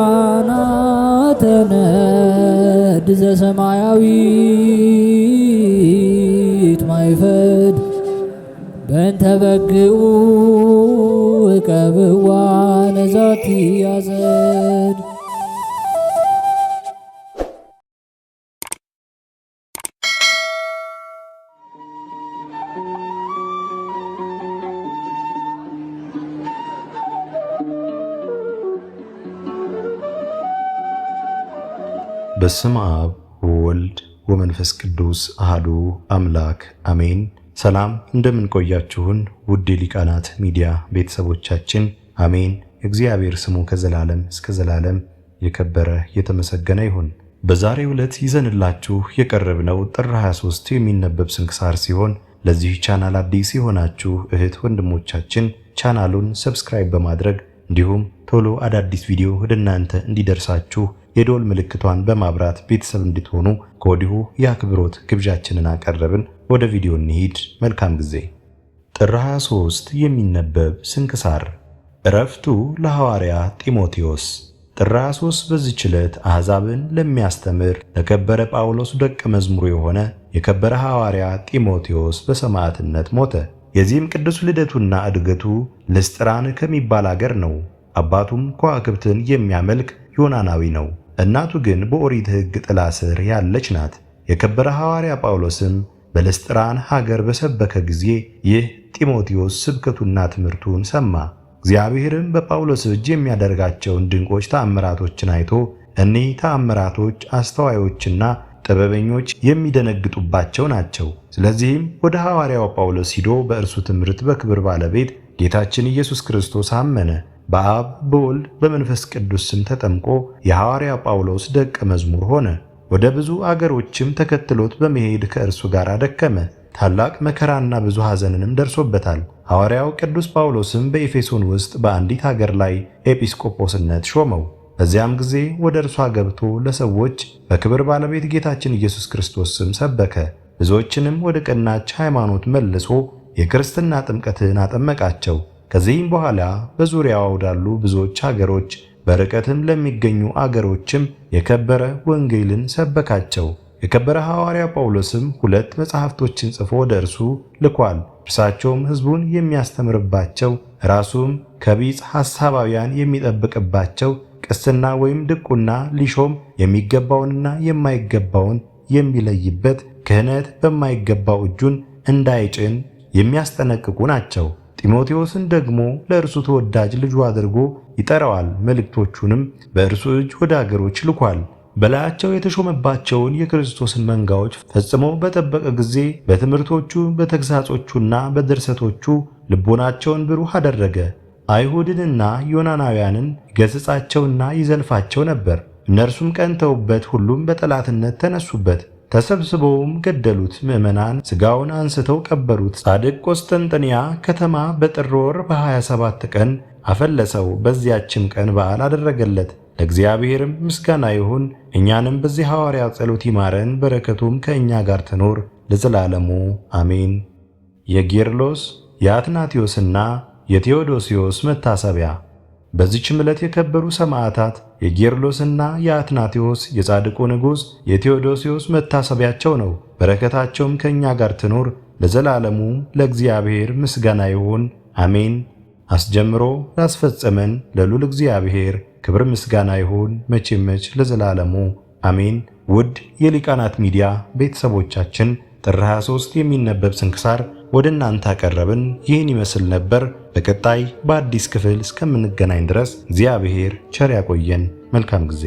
ሊቃናተ ነድ ዘሰማያዊት ማይፈድ በእንተ በግዑ እቀብዋ ነዛቲ ያዘድ። በስመ አብ ወወልድ ወመንፈስ ቅዱስ አሐዱ አምላክ አሜን። ሰላም እንደምን ቆያችሁን? ውድ የሊቃናት ሚዲያ ቤተሰቦቻችን አሜን። እግዚአብሔር ስሙ ከዘላለም እስከ ዘላለም የከበረ የተመሰገነ ይሁን። በዛሬው ዕለት ይዘንላችሁ የቀረብነው ጥር 23 የሚነበብ ስንክሳር ሲሆን ለዚህ ቻናል አዲስ የሆናችሁ እህት ወንድሞቻችን ቻናሉን ሰብስክራይብ በማድረግ እንዲሁም ቶሎ አዳዲስ ቪዲዮ ወደ እናንተ እንዲደርሳችሁ የደወል ምልክቷን በማብራት ቤተሰብ እንድትሆኑ ከወዲሁ የአክብሮት ግብዣችንን አቀረብን። ወደ ቪዲዮ እንሂድ። መልካም ጊዜ። ጥር 23 የሚነበብ ስንክሳር። ዕረፍቱ ለሐዋርያ ጢሞቴዎስ። ጥር 23 በዚህች ዕለት አሕዛብን ለሚያስተምር ለከበረ ጳውሎስ ደቀ መዝሙሩ የሆነ የከበረ ሐዋርያ ጢሞቴዎስ በሰማዕትነት ሞተ። የዚህም ቅዱስ ልደቱና እድገቱ ልስጥራን ከሚባል አገር ነው። አባቱም ከዋክብትን የሚያመልክ ዮናናዊ ነው። እናቱ ግን በኦሪት ሕግ ጥላ ስር ያለች ናት። የከበረ ሐዋርያ ጳውሎስም በልስጥራን ሀገር በሰበከ ጊዜ ይህ ጢሞቴዎስ ስብከቱና ትምህርቱን ሰማ። እግዚአብሔርም በጳውሎስ እጅ የሚያደርጋቸውን ድንቆች ተአምራቶችን አይቶ እኒህ ተአምራቶች አስተዋዮችና ጥበበኞች የሚደነግጡባቸው ናቸው። ስለዚህም ወደ ሐዋርያው ጳውሎስ ሂዶ በእርሱ ትምህርት በክብር ባለቤት ጌታችን ኢየሱስ ክርስቶስ አመነ። በአብ በወልድ በመንፈስ ቅዱስ ስም ተጠምቆ የሐዋርያ ጳውሎስ ደቀ መዝሙር ሆነ። ወደ ብዙ አገሮችም ተከትሎት በመሄድ ከእርሱ ጋር ደከመ። ታላቅ መከራና ብዙ ሐዘንንም ደርሶበታል። ሐዋርያው ቅዱስ ጳውሎስም በኤፌሶን ውስጥ በአንዲት ሀገር ላይ ኤጲስቆጶስነት ሾመው። በዚያም ጊዜ ወደ እርሷ ገብቶ ለሰዎች በክብር ባለቤት ጌታችን ኢየሱስ ክርስቶስ ስም ሰበከ። ብዙዎችንም ወደ ቀናች ሃይማኖት መልሶ የክርስትና ጥምቀትን አጠመቃቸው። ከዚህም በኋላ በዙሪያው ወዳሉ ብዙዎች ሀገሮች በርቀትም ለሚገኙ አገሮችም የከበረ ወንጌልን ሰበካቸው። የከበረ ሐዋርያ ጳውሎስም 2 መጻሕፍቶችን ጽፎ ወደ እርሱ ልኳል። እርሳቸውም ሕዝቡን የሚያስተምርባቸው ራሱም ከቢጽ ሐሳባውያን የሚጠብቅባቸው ቅስና ወይም ድቁና ሊሾም የሚገባውንና የማይገባውን የሚለይበት ክህነት በማይገባው እጁን እንዳይጭን የሚያስጠነቅቁ ናቸው። ጢሞቴዎስን ደግሞ ለእርሱ ተወዳጅ ልጁ አድርጎ ይጠራዋል። መልእክቶቹንም በእርሱ እጅ ወደ አገሮች ልኳል። በላያቸው የተሾመባቸውን የክርስቶስን መንጋዎች ፈጽሞ በጠበቀ ጊዜ በትምህርቶቹ በተግሳጾቹና በድርሰቶቹ ልቦናቸውን ብሩህ አደረገ። አይሁድንና ዮናናውያንን ይገሥጻቸውና ይዘልፋቸው ነበር። እነርሱም ቀንተውበት ሁሉም በጠላትነት ተነሱበት። ተሰብስበውም ገደሉት። ምዕመናን ሥጋውን አንስተው ቀበሩት። ጻድቅ ቆስጠንጥንያ ከተማ በጥር ወር በ27 ቀን አፈለሰው። በዚያችም ቀን በዓል አደረገለት። ለእግዚአብሔርም ምስጋና ይሁን። እኛንም በዚህ ሐዋርያ ጸሎት ይማረን፣ በረከቱም ከእኛ ጋር ትኖር ለዘላለሙ አሜን። የጌርሎስ የአትናቴዎስና የቴዎዶስዮስ መታሰቢያ። በዚህችም ዕለት የከበሩ ሰማዕታት የጌርሎስና የአትናቴዎስ የጻድቁ ንጉሥ የቴዎዶስዮስ መታሰቢያቸው ነው። በረከታቸውም ከእኛ ጋር ትኖር ለዘላለሙ። ለእግዚአብሔር ምስጋና ይሁን አሜን። አስጀምሮ ላስፈጸመን ለልዑል እግዚአብሔር ክብር ምስጋና ይሁን መቼ ለዘላለሙ አሜን። ውድ የሊቃናት ሚዲያ ቤተሰቦቻችን ጥር 23 የሚነበብ ስንክሳር ወደ እናንተ አቀረብን። ይህን ይመስል ነበር። በቀጣይ በአዲስ ክፍል እስከምንገናኝ ድረስ እግዚአብሔር ቸር ያቆየን። መልካም ጊዜ